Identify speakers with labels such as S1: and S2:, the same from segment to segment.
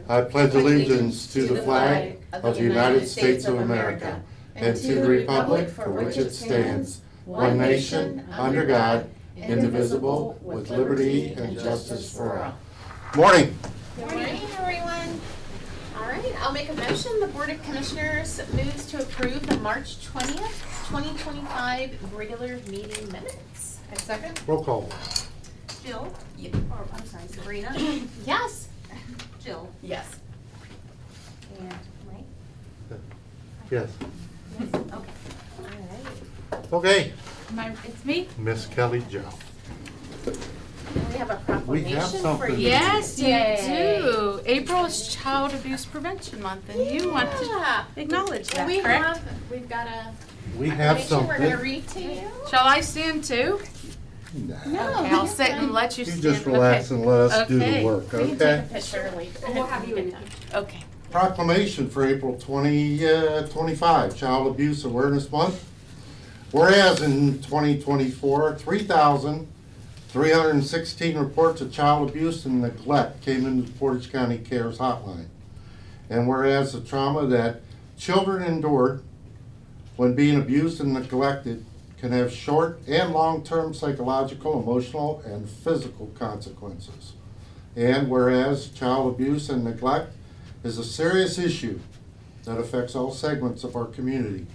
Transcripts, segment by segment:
S1: I pledge allegiance to the flag of the United States of America and to the republic for which it stands, one nation, under God, indivisible, with liberty and justice for all. Morning.
S2: Good morning, everyone. All right, I'll make a motion. The Board of Commissioners moves to approve the March 20th, 2025 regular meeting minutes.
S3: I second.
S1: Roll call.
S3: Jill?
S2: Yep.
S3: Or, I'm sorry, Sabrina?
S2: Yes.
S3: Jill?
S2: Yes.
S3: And Mike?
S1: Yes.
S3: Yes. Okay.
S2: All right.
S1: Okay.
S3: It's me?
S1: Miss Kelly Jo.
S2: We have a proclamation for
S1: something.
S2: you.
S3: Yes, you
S2: Yay.
S3: do. April is Child Abuse Prevention Month, and you want to
S2: Yeah.
S3: acknowledge
S2: Well,
S3: that, correct?
S2: we've got a
S1: We have
S2: proclamation we're going to
S1: something.
S2: read to you.
S3: Shall I stand too?
S2: No,
S3: Okay, I'll sit and let you
S1: You
S3: stand.
S1: just relax and let us do the
S3: Okay.
S1: work,
S2: We can take
S1: okay?
S2: a picture later.
S3: We'll have you. Okay.
S1: Proclamation for April 2025, Child Abuse Awareness Month. Whereas in 2024, 3,316 reports of child abuse and neglect came into the Portage County CARES hotline. And whereas the trauma that children endured when being abused and neglected can have short and long-term psychological, emotional, and physical consequences. And whereas child abuse and neglect is a serious issue that affects all segments of our community,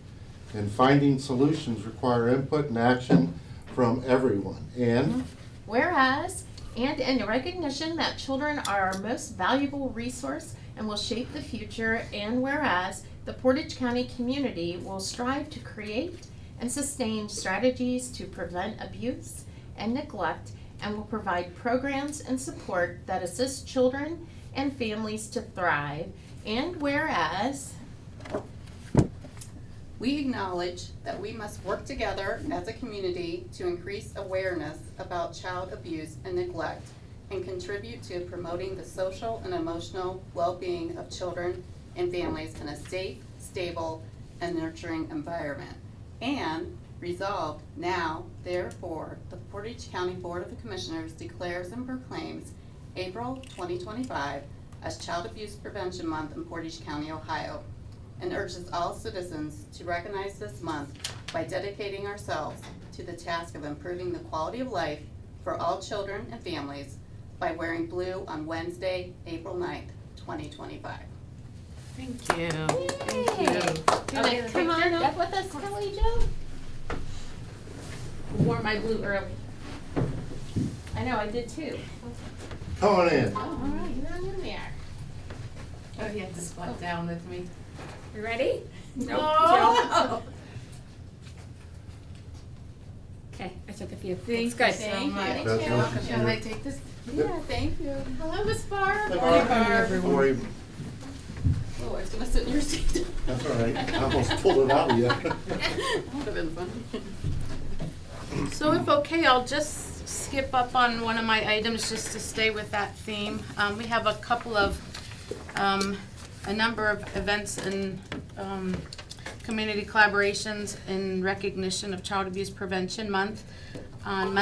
S1: and finding solutions require input and action from everyone. And
S2: Whereas, and in recognition that children are our most valuable resource and will shape the future, and whereas the Portage County community will strive to create and sustain strategies to prevent abuse and neglect, and will provide programs and support that assist children and families to thrive, and whereas
S4: we acknowledge that we must work together as a community to increase awareness about child abuse and neglect and contribute to promoting the social and emotional well-being of children and families in a safe, stable, and nurturing environment. And resolved now, therefore, the Portage County Board of Commissioners declares and proclaims April 2025 as Child Abuse Prevention Month in Portage County, Ohio, and urges all citizens to recognize this month by dedicating ourselves to the task of improving the quality of life for all children and families by wearing blue on Wednesday, April 9th, 2025.
S3: Thank you. Thank
S2: Yay.
S3: you.
S2: Gonna come on up with us, Kelly Jo?
S3: Wore my blue early.
S2: I know, I did too.
S1: come on in.
S2: Oh, all right, you're in there.
S3: Oh, you have to squat down with me.
S2: You ready?
S3: No.
S5: Okay, I took a few.
S3: Thank
S5: It's good.
S3: you so
S2: Thank
S3: much.
S2: you.
S1: That's
S2: You're
S1: welcome.
S3: Shall I take this?
S4: Yeah, thank you.
S2: Hello, Miss Barb.
S1: Hey,
S3: Barb.
S1: How are you?
S4: Oh, I was gonna sit in your seat.
S1: That's all right. I almost pulled it out of you.
S4: That would have been fun.
S3: So if okay, I'll just skip up on one of my items just to stay with that theme. We have a couple of, a number of events and community collaborations in recognition of Child Abuse Prevention Month. On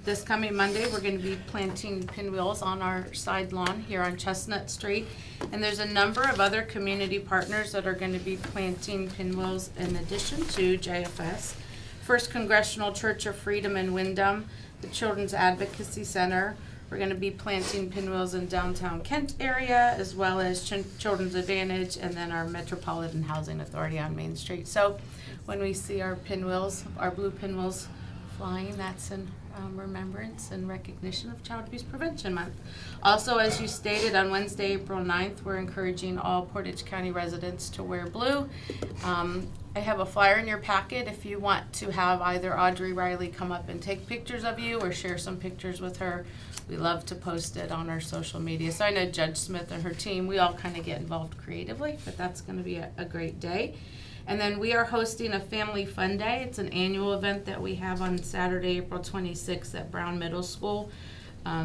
S3: this coming Monday, we're going to be planting pinwheels on our side lawn here on Chestnut Street. And there's a number of other community partners that are going to be planting pinwheels in addition to JFS. First Congressional Church of Freedom in Windham, the Children's Advocacy Center. We're going to be planting pinwheels in downtown Kent area, as well as Children's Advantage, and then our Metropolitan Housing Authority on Main Street. So when we see our pinwheels, our blue pinwheels flying, that's in remembrance and recognition of Child Abuse Prevention Month. Also, as you stated, on Wednesday, April 9th, we're encouraging all Portage County residents to wear blue. I have a flyer in your packet if you want to have either Audrey Riley come up and take pictures of you or share some pictures with her. We love to post it on our social media. So I know Judge Smith and her team, we all kind of get involved creatively, but that's going to be a great day. And then we are hosting a Family Fun Day. It's an annual event that we have on Saturday, April 26th at Brown Middle School.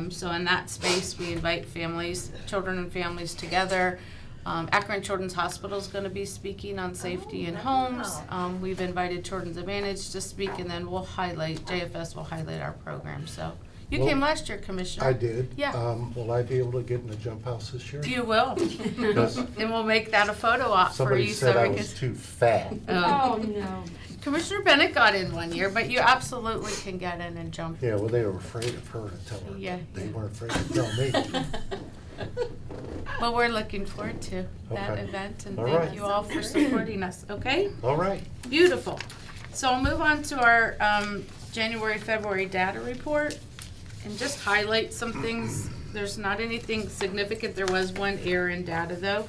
S3: So in that space, we invite families, children and families together. Akron Children's Hospital is going to be speaking on safety in homes. We've invited Children's Advantage to speak, and then JFS will highlight our program. So You
S6: Well,
S3: came last year, Commissioner.
S6: I did.
S3: Yeah.
S6: Will I be able to get in the jump house this year?
S3: You will.
S1: Yes.
S3: And we'll make that a photo op for
S6: Somebody
S3: you
S6: said
S3: so
S6: I
S3: we
S6: was
S3: can.
S6: too fat.
S5: Oh, no.
S3: Commissioner Bennett got in one year, but you absolutely can get in and jump.
S6: Yeah, well, they were afraid of her to tell her.
S3: Yeah,
S6: They
S3: yeah.
S6: weren't afraid to tell me.
S3: Well, we're looking forward to that
S6: Okay.
S3: event, and
S6: All
S3: thank
S6: right.
S3: you all for supporting us, okay?
S6: All right.
S3: Beautiful. So I'll move on to our January, February data report and just highlight some things. There's not anything significant. There was one error in data though.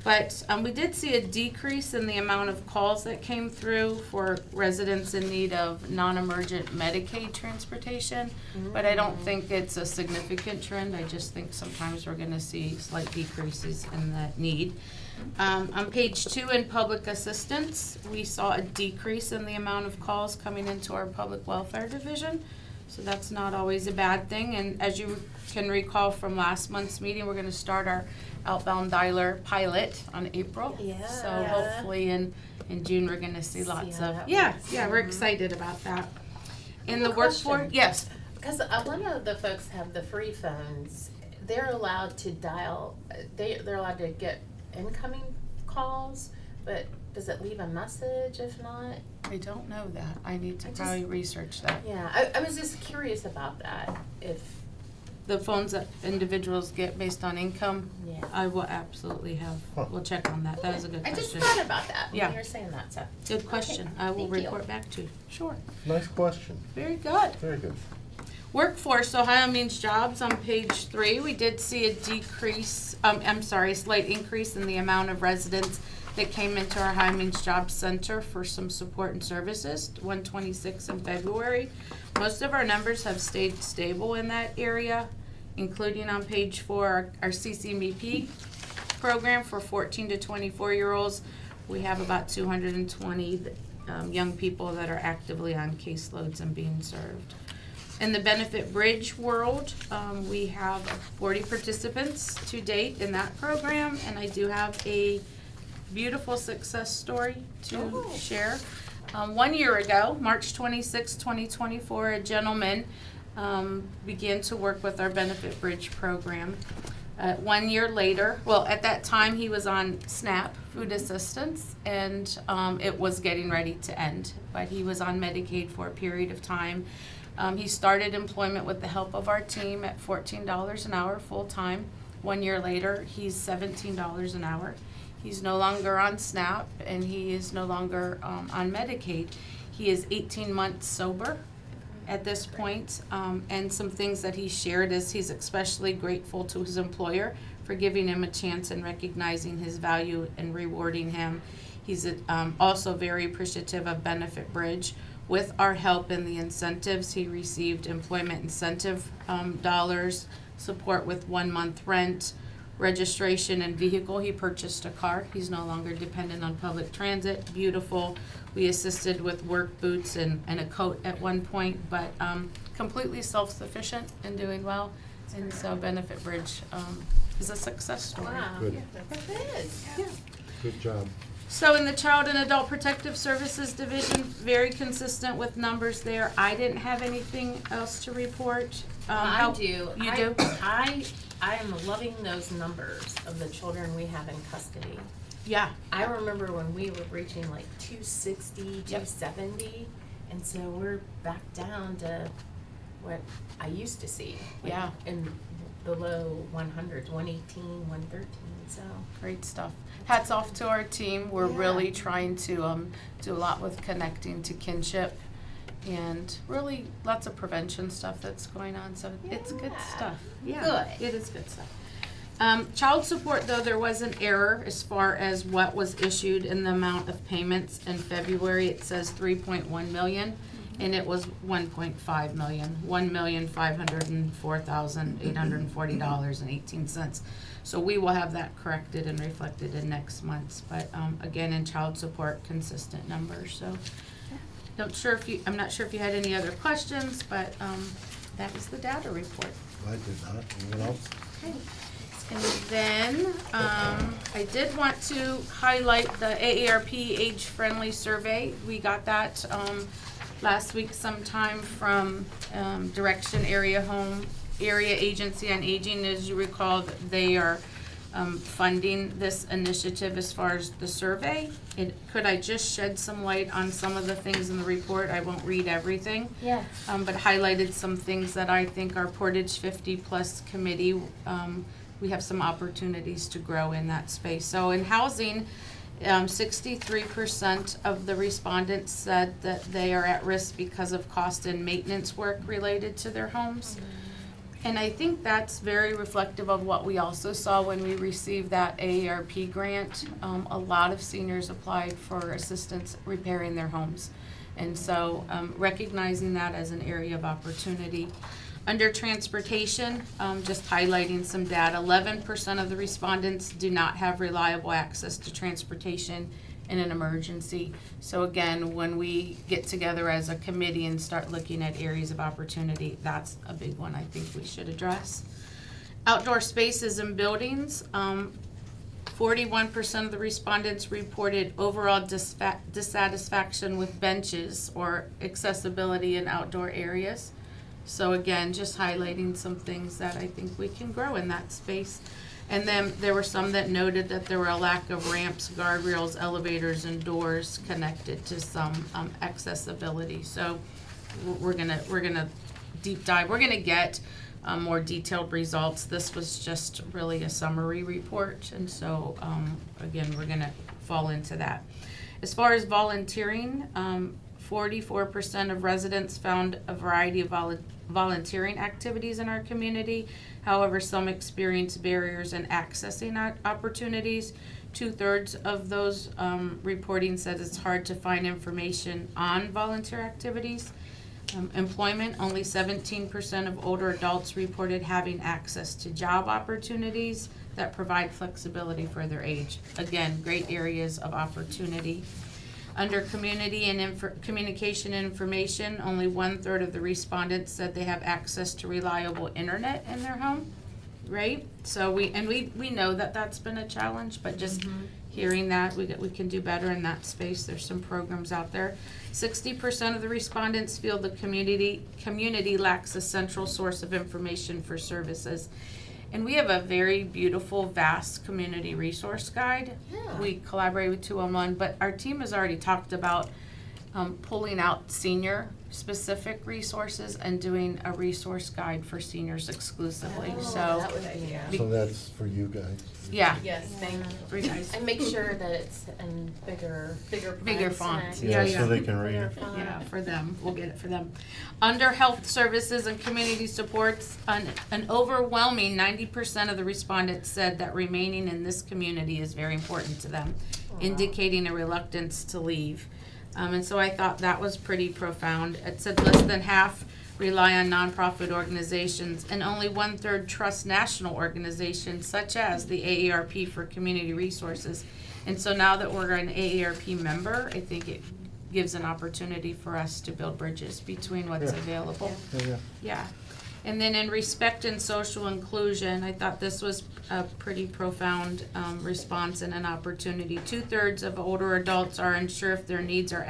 S3: But we did see a decrease in the amount of calls that came through for residents in need of non-emergent Medicaid transportation. But I don't think it's a significant trend. I just think sometimes we're gonna see slight decreases in that need. On page 2 in public assistance, we saw a decrease in the amount of calls coming into our public welfare division. So that's not always a bad thing. And as you can recall from last month's meeting, we're gonna start our outbound dialer pilot on April.
S2: Yeah.
S3: So hopefully in June, we're gonna see lots
S2: how
S3: of,
S2: that
S3: yeah,
S2: works.
S3: we're excited about that. In the
S2: Question.
S3: workforce, yes,
S2: Because one of the folks have the free phones, they're allowed to dial, they're allowed to get incoming calls, but does it leave a message if not?
S3: I don't know that. I need to
S2: I just-
S3: probably research that.
S2: Yeah, I was just curious about that, if,
S3: The phones that individuals get based on income,
S2: yeah.
S3: I will absolutely have,
S6: Huh.
S3: we'll check on that. That is a good
S2: I just
S3: question.
S2: thought about that
S3: Yeah.
S2: when you were saying that, so.
S3: Good question. I will
S2: thank you.
S3: report back to you. Sure.
S6: Nice question.
S3: Very good.
S6: Very good.
S3: Workforce, Ohio Means Jobs on page 3, we did see a decrease, a slight increase in the amount of residents that came into our Ohio Means Jobs Center for some support and services, 126 in February. Most of our numbers have stayed stable in that area, including on page 4, our CCMP program for 14 to 24-year-olds. We have about 220 young people that are actively on caseloads and being served. In the Benefit Bridge world, we have 40 participants to date in that program, and I do have a beautiful success story to share. 1 year ago, March 26, 2024, a gentleman began to work with our Benefit Bridge program. 1 year later, well, at that time he was on SNAP, food assistance, and it was getting ready to end, but he was on Medicaid for a period of time. He started employment with the help of our team at $14 an hour full-time. 1 year later, he's $17 an hour. He's no longer on SNAP, and he is no longer on Medicaid. He is 18 months sober at this point, and some things that he shared is he's especially grateful to his employer for giving him a chance and recognizing his value and rewarding him. He's also very appreciative of Benefit Bridge. With our help and the incentives, he received employment incentive dollars, support with 1 month rent, registration and vehicle. He purchased a car. He's no longer dependent on public transit. Beautiful. We assisted with work boots and a coat at one point, but completely self-sufficient and doing well. And so Benefit Bridge is a success story.
S2: Wow,
S6: Good.
S2: it is.
S3: Yeah.
S6: Good job.
S3: So in the Child and Adult Protective Services Division, very consistent with numbers there. I didn't have anything else to report.
S2: I do.
S3: You
S2: I-
S3: do?
S2: I am loving those numbers of the children we have in custody.
S3: Yeah.
S2: I remember when we were reaching like 260, 270, and so we're back down to what I used to see. like,
S3: Yeah.
S2: in the low 100s, 118, 113, so.
S3: Great stuff. Hats off to our team. We're
S2: Yeah.
S3: really trying to do a lot with connecting to kinship and really lots of prevention stuff that's going on. So it's good
S2: Yeah.
S3: stuff. Yeah,
S2: Good.
S3: it is good stuff. Child support, though, there was an error as far as what was issued in the amount of payments in February. It says 3.1 million, and it was 1.5 million, $1,504,840.18. So we will have that corrected and reflected in next month's. But again, in child support, consistent numbers. So I'm not sure if you had any other questions, but that was the data report.
S6: I did not. Anyone else?
S3: Okay. And then, I did want to highlight the AARP age-friendly survey. We got that, last week sometime from Direction Area Agency on Aging. As you recall, they are funding this initiative as far as the survey. Could I just shed some light on some of the things in the report? I won't read everything.
S2: Yes.
S3: But highlighted some things that I think our Portage 50 Plus committee, we have some opportunities to grow in that space. So in housing, 63% of the respondents said that they are at risk because of cost and maintenance work related to their homes. And I think that's very reflective of what we also saw when we received that AARP grant. A lot of seniors applied for assistance repairing their homes. And so recognizing that as an area of opportunity. Under transportation, just highlighting some data, 11% of the respondents do not have reliable access to transportation in an emergency. So again, when we get together as a committee and start looking at areas of opportunity, that's a big one I think we should address. Outdoor spaces and buildings, 41% of the respondents reported overall dissatisfaction with benches or accessibility in outdoor areas. So again, just highlighting some things that I think we can grow in that space. And then there were some that noted that there were a lack of ramps, guardrails, elevators, and doors connected to some accessibility. So we're gonna deep dive. We're gonna get more detailed results. This was just really a summary report, and so again, we're gonna fall into that. As far as volunteering, 44% of residents found a variety of volunteering activities in our community. However, some experience barriers in accessing opportunities. 2/3 of those reporting said it's hard to find information on volunteer activities. Employment, only 17% of older adults reported having access to job opportunities that provide flexibility for their age. Again, great areas of opportunity. Under community and communication and information, only 1/3 of the respondents said they have access to reliable internet in their home, right? So we know that that's been a challenge, but just hearing that, we can do better in that space. There's some programs out there. 60% of the respondents feel the community lacks a central source of information for services. And we have a very beautiful, vast community resource guide.
S2: Yeah.
S3: We collaborate with 211, but our team has already talked about pulling out senior-specific resources and doing a resource guide for seniors exclusively.
S2: Oh,
S3: So,
S2: that would be, yeah.
S6: So that's for you guys.
S3: yeah,
S4: Yes, thank you.
S3: for you guys.
S2: And make sure that it's in bigger
S3: fonts.
S2: and-
S3: Yeah,
S6: So they can read
S2: Bigger
S6: it.
S2: font.
S3: Yeah, for them, we'll get it for them. Under health services and community supports, an overwhelming 90% of the respondents said that remaining in this community is very important to them, indicating a reluctance to leave. And so I thought that was pretty profound. It said less than half rely on nonprofit organizations, and only 1/3 trust national organizations such as the AARP for community resources. And so now that we're an AARP member, I think it gives an opportunity for us to build bridges between what's
S6: Yeah.
S3: available.
S6: Yeah.
S3: Yeah. And then in respect and social inclusion, I thought this was a pretty profound response and an opportunity. 2/3 of older adults are unsure if their needs are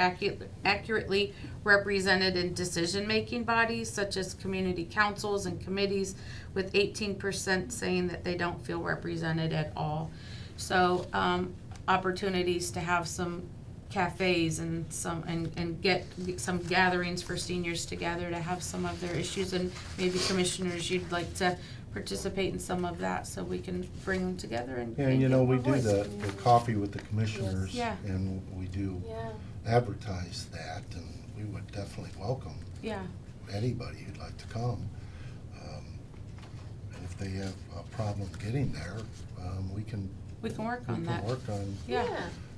S3: accurately represented in decision-making bodies such as community councils and committees, with 18% saying that they don't feel represented at all. So opportunities to have some cafes and get some gatherings for seniors together to have some of their issues, and maybe commissioners, you'd like to participate in some of that so we can bring them together and
S6: Yeah, you know, we
S3: give more
S6: do
S3: voice.
S6: the coffee with the commissioners.
S3: Yeah.
S6: And we do
S2: Yeah.
S6: advertise that, and we would definitely welcome
S3: Yeah,
S6: anybody who'd like to come. And if they have a problem getting there, we can
S3: work on that.
S6: work on
S3: Yeah.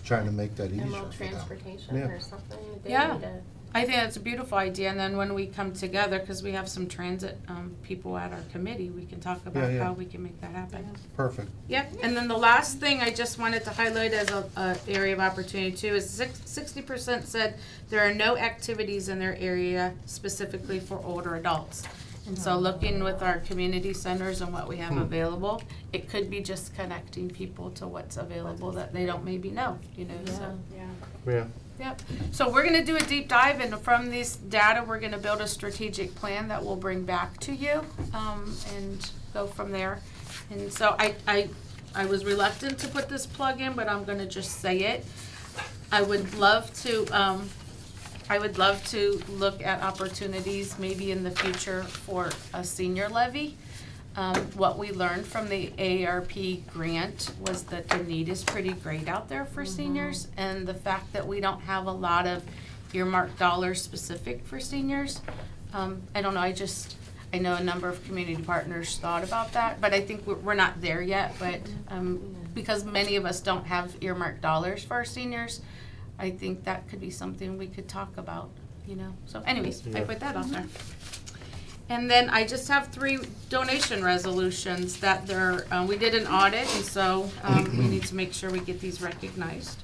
S6: trying to make that easier
S2: And more
S6: for them.
S2: transportation
S6: Yeah.
S2: or something. They
S3: Yeah.
S2: need a-
S3: I think that's a beautiful idea, and then when we come together, because we have some transit people at our committee, we can talk about
S6: Yeah.
S3: how we can make that happen.
S6: Perfect.
S3: Yep, and then the last thing I just wanted to highlight as a area of opportunity too is 60% said there are no activities in their area specifically for older adults. And so looking with our community centers and what we have available, it could be just connecting people to what's available that they don't maybe know, you know, so.
S4: Yeah.
S6: Yeah.
S3: Yep. So we're gonna do a deep dive, and from this data, we're gonna build a strategic plan that we'll bring back to you, and go from there. And so I was reluctant to put this plug in, but I'm gonna just say it. I would love to look at opportunities maybe in the future for a senior levy. What we learned from the AARP grant was that the need is pretty great out there for seniors, and the fact that we don't have a lot of earmarked dollars specific for seniors. I don't know, I know a number of community partners thought about that, but I think we're not there yet, but, because many of us don't have earmarked dollars for our seniors, I think that could be something we could talk about, so anyways, I put that out there. And then I just have 3 donation resolutions that we did an audit, and so, we need to make sure we get these recognized.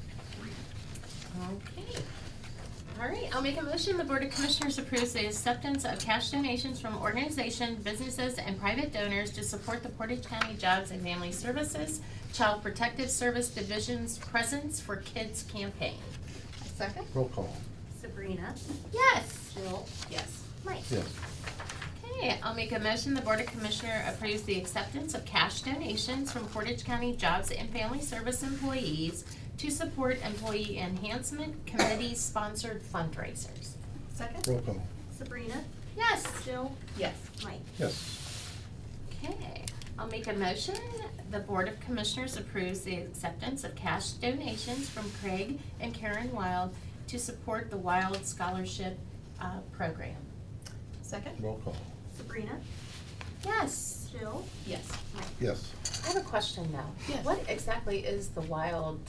S2: Okay. All right, I'll make a motion, the Board of Commissioners approves the acceptance of cash donations from organizations, businesses, and private donors to support the Portage County Jobs and Family Services Child Protective Service Division's Presence for Kids campaign.
S4: Second?
S6: Roll call.
S5: Sabrina,
S2: Yes.
S5: Jill,
S3: Yes.
S2: Mike.
S6: Yes.
S2: Okay, I'll make a motion, the Board of Commissioners approves the acceptance of cash donations from Portage County Jobs and Family Service employees to support Employee Enhancement Committee-sponsored fundraisers.
S4: Second?
S6: Roll call.
S5: Sabrina,
S2: Yes.
S5: Jill,
S2: Yes.
S5: Mike.
S6: Yes.
S2: Okay, I'll make a motion, the Board of Commissioners approves the acceptance of cash donations from Craig and Karen Wild to support the Wild Scholarship Program.
S4: Second?
S6: Roll call.
S5: Sabrina,
S2: Yes.
S5: Jill,
S2: Yes.
S5: Mike.
S6: Yes.
S2: I have a question now.
S3: Yes.
S2: What exactly is the Wild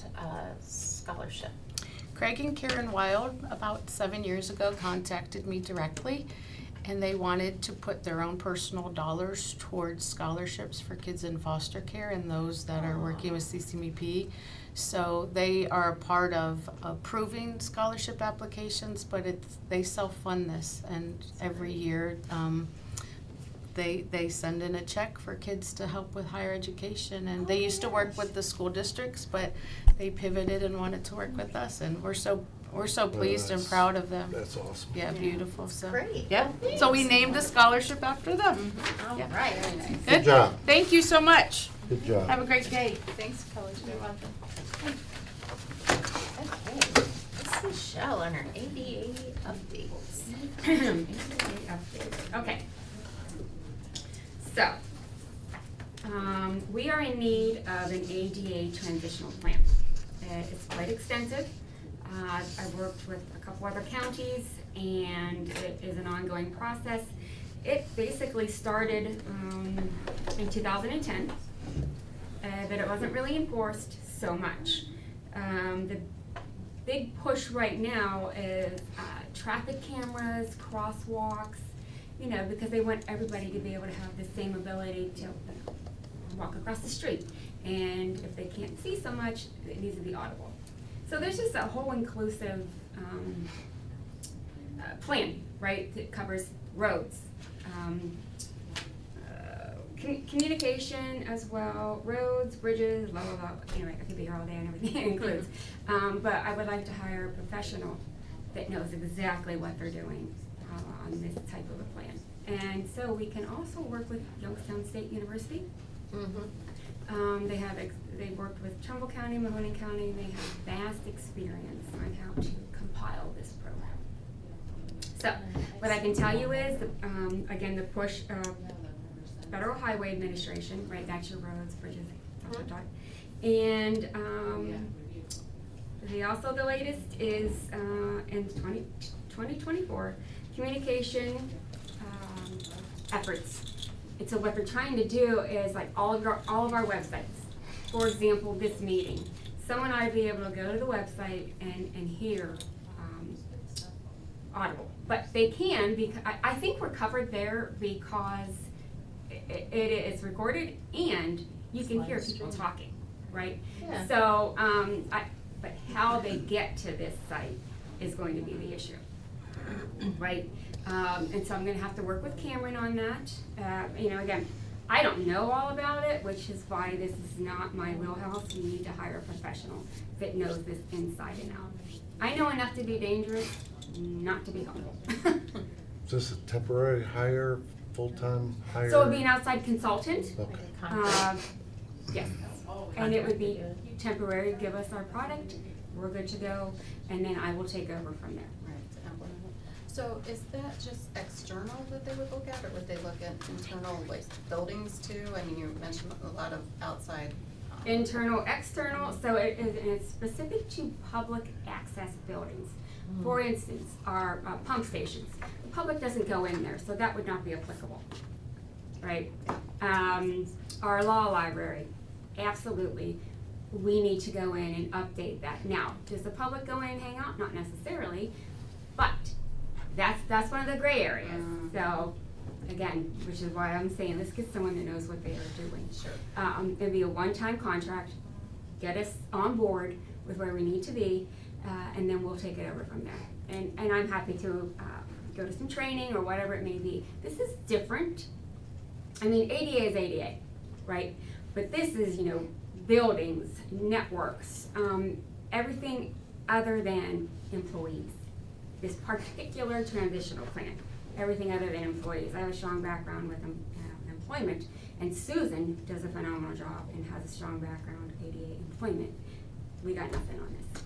S2: Scholarship?
S3: Craig and Karen Wild, about 7 years ago, contacted me directly, and they wanted to put their own personal dollars towards scholarships for kids in foster care and those that are working with CCMP. So they are a part of approving scholarship applications, but they self-fund this, and every year they send in a check for kids to help with higher education. And they used to work with the school districts, but they pivoted and wanted to work with us, and we're so pleased and
S6: that's-
S3: proud of them.
S6: That's awesome.
S3: Yeah, beautiful. So
S2: Great.
S3: yeah,
S2: Well,
S3: so we
S2: thanks.
S3: named the scholarship after them.
S2: All
S3: Yeah.
S2: right.
S4: Very nice.
S6: Good job.
S3: Thank you so much.
S6: Good job.
S3: Have a great day.
S4: Thanks, College.
S3: You're welcome.
S2: Okay, this is Shell on our ADA updates.
S5: Okay. So, we are in need of an ADA transitional plan. It's quite extensive. I've worked with a couple other counties, and it is an ongoing process. It basically started in 2010, but it wasn't really enforced so much. The big push right now is traffic cameras, crosswalks, because they want everybody to be able to have the same ability to walk across the street. And if they can't see so much, it needs to be audible. So there's just a whole inclusive plan, right, that covers roads, communication as well, roads, bridges, blah, blah, blah. Anyway, I could be here all day and everything it includes. But I would like to hire a professional that knows exactly what they're doing on this type of a plan. And so we can also work with Youngstown State University.
S2: Mm-hmm.
S5: They've worked with Trumbull County, Mahoning County. They have vast experience on how to compile this program. So what I can tell you is, again, the push of Federal Highway Administration, right, that's your roads, bridges, dot, dot, dot. And the latest is in 2024, communication efforts. And so what they're trying to do is like all of our websites. For example, this meeting. Someone ought to be able to go to the website and hear Audible. But they can, because I think we're covered there because it is recorded and you can hear people talking, right?
S2: Yeah.
S5: So, but how they get to this site is going to be the issue, right? And so I'm gonna have to work with Cameron on that. Again, I don't know all about it, which is why this is not my wheelhouse. We need to hire a professional that knows this inside and out. I know enough to be dangerous, not to be helpful.
S6: Is this a temporary hire, full-time hire?
S5: So it would be an outside consultant,
S6: Okay.
S5: yes. And it would be temporary, give us our product, we're good to go, and then I will take over from there.
S4: So is that just external that they would look at, or would they look at internal, like, buildings too? I mean, you mentioned a lot of outside.
S5: Internal, external, so it's specific to public access buildings. For instance, our pump stations, the public doesn't go in there, so that would not be applicable, right? Our law library, absolutely, we need to go in and update that. Now, does the public go in and hang out? Not necessarily, but that's one of the gray areas. So, again, which is why I'm saying let's get someone that knows what they are doing.
S4: Sure.
S5: It'd be a one-time contract, get us on board with where we need to be, and then we'll take it over from there. And I'm happy to go to some training or whatever it may be. This is different. I mean, ADA is ADA, right? But this is, buildings, networks, everything other than employees. This particular transitional plan, everything other than employees. I have a strong background with employment, and Susan does a phenomenal job and has a strong background with ADA employment. We got nothing on this.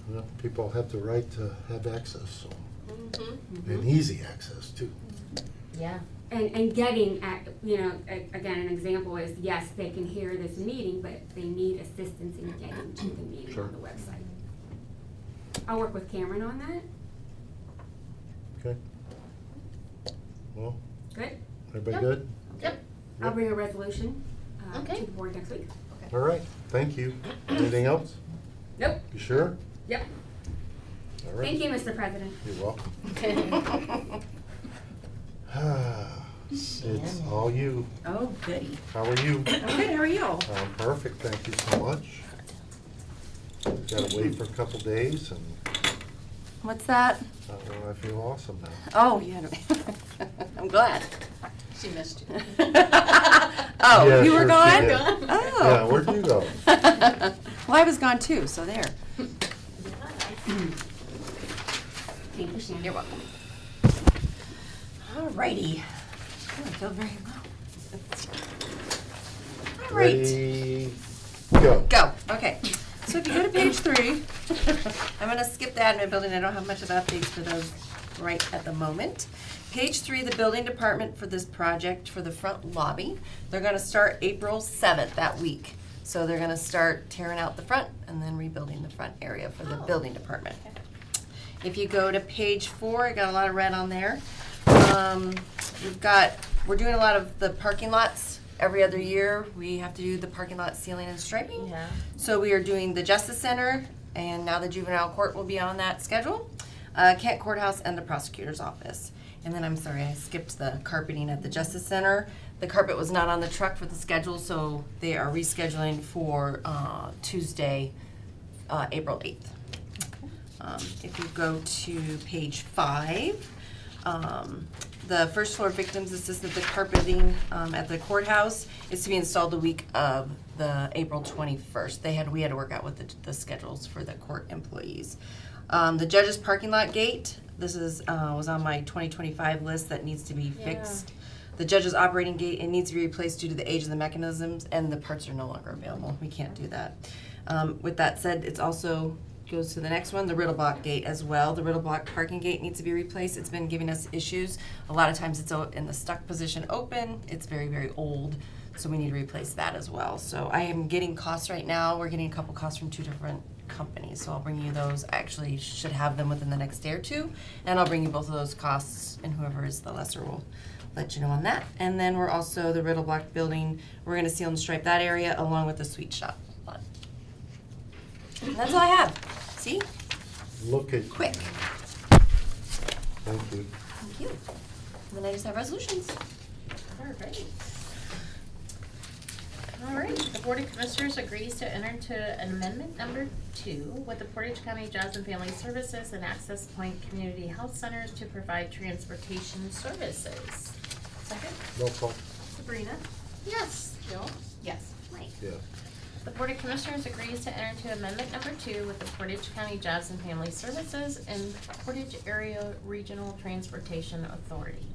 S6: Well, people have the right to have access, so,
S2: Mm-hmm.
S6: and easy access too.
S2: Yeah.
S5: And getting at, again, an example is, yes, they can hear this meeting, but they need assistance in getting to the meeting
S6: Sure.
S5: on the website. I'll work with Cameron on that.
S6: Okay. Well,
S5: Good?
S6: everybody
S2: Yep.
S6: good?
S2: Yep.
S5: I'll bring a resolution
S2: Okay.
S5: to the board next week.
S6: All right, thank you. Anything else?
S5: Nope.
S6: You sure?
S5: Yep.
S6: All right.
S5: Thank you, Mr. President.
S6: You're welcome. It's all you.
S7: Oh, goody.
S6: How are you?
S7: I'm good, how are you?
S6: I'm perfect, thank you so much. Gotta wait for a couple days and
S7: What's that?
S6: I feel awesome now.
S7: Oh, yeah. I'm glad.
S4: She missed you.
S7: Oh,
S6: Yeah,
S7: you were
S6: sure she
S7: gone?
S6: did.
S7: Oh.
S6: Yeah, where'd you go?
S7: Well, I was gone too, so there.
S5: Thank you, Shannon.
S7: You're welcome. Alrighty. Oh, I feel very well. All right.
S6: Ready, go.
S7: Go, okay. So if you go to page 3, I'm gonna skip the admin building, I don't have much of updates for those right at the moment. Page 3, the building department for this project for the front lobby, they're gonna start April 7th that week. So they're gonna start tearing out the front and then rebuilding the front area for the building department. If you go to page 4, I got a lot of red on there. We're doing a lot of the parking lots. Every other year, we have to do the parking lot sealing and striping.
S2: Yeah.
S7: So we are doing the Justice Center, and now the juvenile court will be on that schedule. Kent Courthouse and the prosecutor's office. And then, I'm sorry, I skipped the carpeting at the Justice Center. The carpet was not on the truck for the schedule, so they are rescheduling for Tuesday, April 8th. If you go to page 5, the first floor victims assisted the carpeting at the courthouse is to be installed the week of the April 21st. We had to work out with the schedules for the court employees. The judge's parking lot gate, this is was on my 2025 list that needs to be fixed. The judge's operating gate, it needs to be replaced due to the age of the mechanisms, and the parts are no longer available. We can't do that. With that said, it's also goes to the next one, the Riddle Block gate as well. The Riddle Block parking gate needs to be replaced. It's been giving us issues. A lot of times it's in the stuck position open. It's very, very old, so we need to replace that as well. So I am getting costs right now. We're getting a couple costs from 2 different companies, so I'll bring you those. I actually should have them within the next day or 2, and I'll bring you both of those costs, and whoever is the lesser will let you know on that. And then we're also, the Riddle Block building, we're gonna seal and stripe that area along with the sweet shop lot. And that's all I have. See?
S6: Look at.
S7: Quick.
S6: Thank you.
S7: Thank you. And then I just have resolutions.
S2: All right, the Board of Commissioners agrees to enter into an amendment number 2 with the Portage County Jobs and Family Services and Access Point Community Health Centers to provide transportation services. Second,
S6: No fault.
S2: Sabrina. Yes.
S5: Jill?
S4: Yes.
S5: Mike?
S6: Yes.
S2: The Board of Commissioners agrees to enter into Amendment Number 2 with the Portage County Jobs and Family Services and Portage Area Regional Transportation Authority.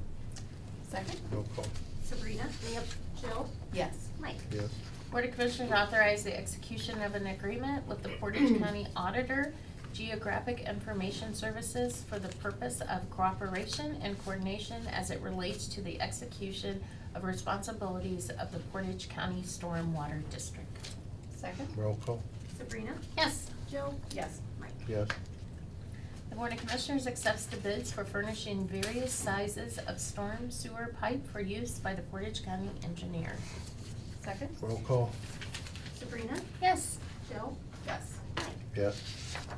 S4: Second?
S6: Roll call.
S5: Sabrina? Yep. Jill?
S4: Yes.
S5: Mike?
S6: Yes.
S2: Board of Commissioners authorize the execution of an agreement with the Portage County Auditor Geographic Information Services for the purpose of cooperation and coordination as it relates to the execution of responsibilities of the Portage County Stormwater District.
S4: Second?
S6: Roll call.
S5: Sabrina?
S2: Yes.
S5: Jill?
S4: Yes.
S5: Mike?
S6: Yes.
S2: The Board of Commissioners accepts the bids for furnishing various sizes of storm sewer pipe for use by the Portage County engineer.
S4: Second?
S6: Roll call.
S5: Sabrina?
S2: Yes.
S5: Jill?
S4: Yes.
S5: Mike?
S6: Yes.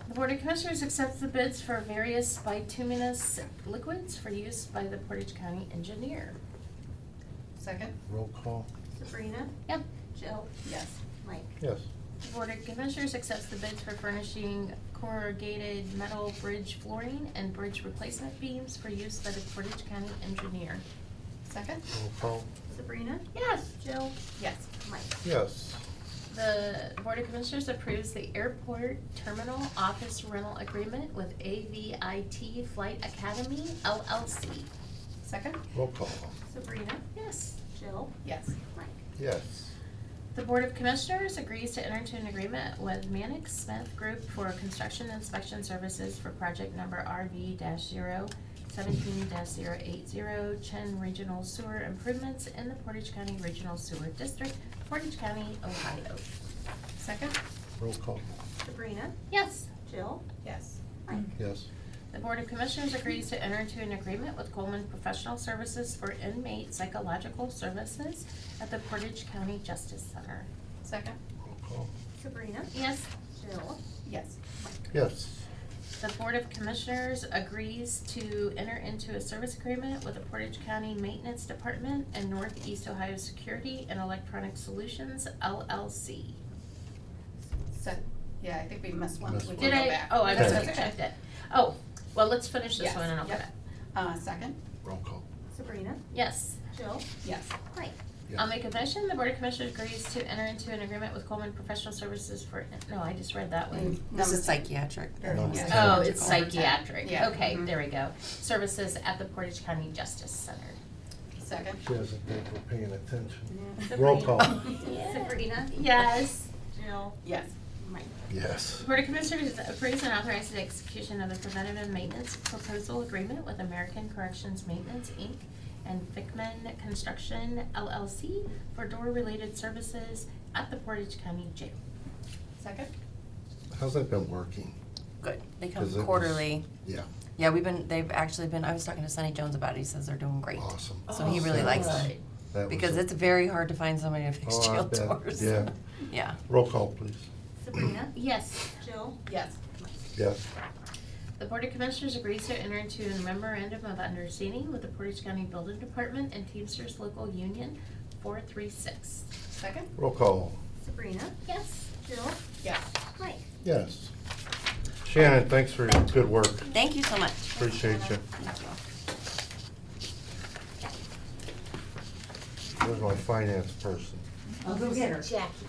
S2: The Board of Commissioners accepts the bids for various bituminous liquids for use by the Portage County engineer.
S4: Second?
S6: Roll call.
S5: Sabrina?
S2: Yep.
S5: Jill?
S4: Yes.
S5: Mike?
S6: Yes.
S2: The Board of Commissioners accepts the bids for furnishing corrugated metal bridge flooring and bridge replacement beams for use by the Portage County engineer.
S4: Second?
S6: Roll call.
S5: Sabrina?
S2: Yes.
S5: Jill?
S4: Yes.
S5: Mike?
S6: Yes.
S2: The Board of Commissioners approves the airport terminal office rental agreement with AVIT Flight Academy LLC.
S4: Second?
S6: Roll call.
S5: Sabrina?
S2: Yes.
S5: Jill?
S4: Yes.
S5: Mike?
S6: Yes.
S2: The Board of Commissioners agrees to enter into an agreement with Mannix Smith Group for construction inspection services for project number RV-017-080 Chen Regional Sewer Improvements in the Portage County Regional Sewer District, Portage County, Ohio.
S4: Second?
S6: Roll call.
S5: Sabrina?
S2: Yes.
S5: Jill?
S4: Yes.
S5: Mike?
S6: Yes.
S2: The Board of Commissioners agrees to enter into an agreement with Coleman Professional Services for inmate psychological services at the Portage County Justice Center.
S4: Second?
S6: Roll call.
S5: Sabrina?
S2: Yes.
S5: Jill?
S4: Yes.
S6: Yes.
S2: The Board of Commissioners agrees to enter into a service agreement with the Portage County Maintenance Department and Northeast Ohio Security and Electronic Solutions LLC.
S4: Second? Yeah, I think we missed one.
S6: Missed
S4: We
S6: one.
S4: can
S2: Did
S4: go
S2: I?
S4: back.
S2: Oh, I
S4: That's
S2: must have
S4: okay.
S2: checked it. Oh, well, let's finish this
S4: Yes,
S2: one and I'll go
S4: yep.
S2: back.
S4: Second?
S6: Roll call.
S5: Sabrina?
S2: Yes.
S5: Jill?
S4: Yes.
S5: Mike?
S2: I'll make a motion. The Board of Commissioners agrees to enter into an agreement with Coleman Professional Services for, no, I just read that one.
S7: This is psychiatric.
S6: Number
S4: Yeah.
S6: 10.
S2: Oh, it's psychiatric.
S4: Yeah.
S2: Okay,
S4: Mhm.
S2: there we go. Services at the Portage County Justice Center.
S4: Second?
S6: She doesn't think we're paying attention.
S5: Sabrina?
S6: Roll call.
S5: Sabrina?
S2: Yes.
S5: Jill?
S4: Yes.
S5: Mike?
S6: Yes.
S2: The Board of Commissioners approves and authorizes the execution of a preventative maintenance proposal agreement with American Corrections Maintenance, Inc. and Fickman Construction LLC for door-related services at the Portage County Jail.
S4: Second?
S6: How's that been working?
S7: Good. They
S6: 'Cause it
S7: come
S6: was-
S7: quarterly.
S6: Yeah,
S7: Yeah, they've actually been, I was talking to Sonny Jones about it. He says they're doing great.
S6: awesome.
S7: So he really likes it.
S6: That was
S7: Because
S6: a-
S7: it's very hard to find somebody to fix
S6: Oh, I
S7: jail
S6: bet.
S7: doors.
S6: Yeah.
S7: Yeah.
S6: Roll call, please.
S5: Sabrina?
S2: Yes.
S5: Jill?
S4: Yes.
S6: Yes.
S2: The Board of Commissioners agrees to enter into a memorandum of understanding with the Portage County Building Department and Teamsters Local Union 436.
S4: Second?
S6: Roll call.
S5: Sabrina?
S2: Yes.
S5: Jill?
S4: Yes.
S5: Mike?
S6: Yes. Shannon, thanks for your good work.
S7: Thank you so much.
S6: Appreciate you.
S7: Thank you.
S6: Where's my finance person?
S8: I'll go get her.
S2: Jackie.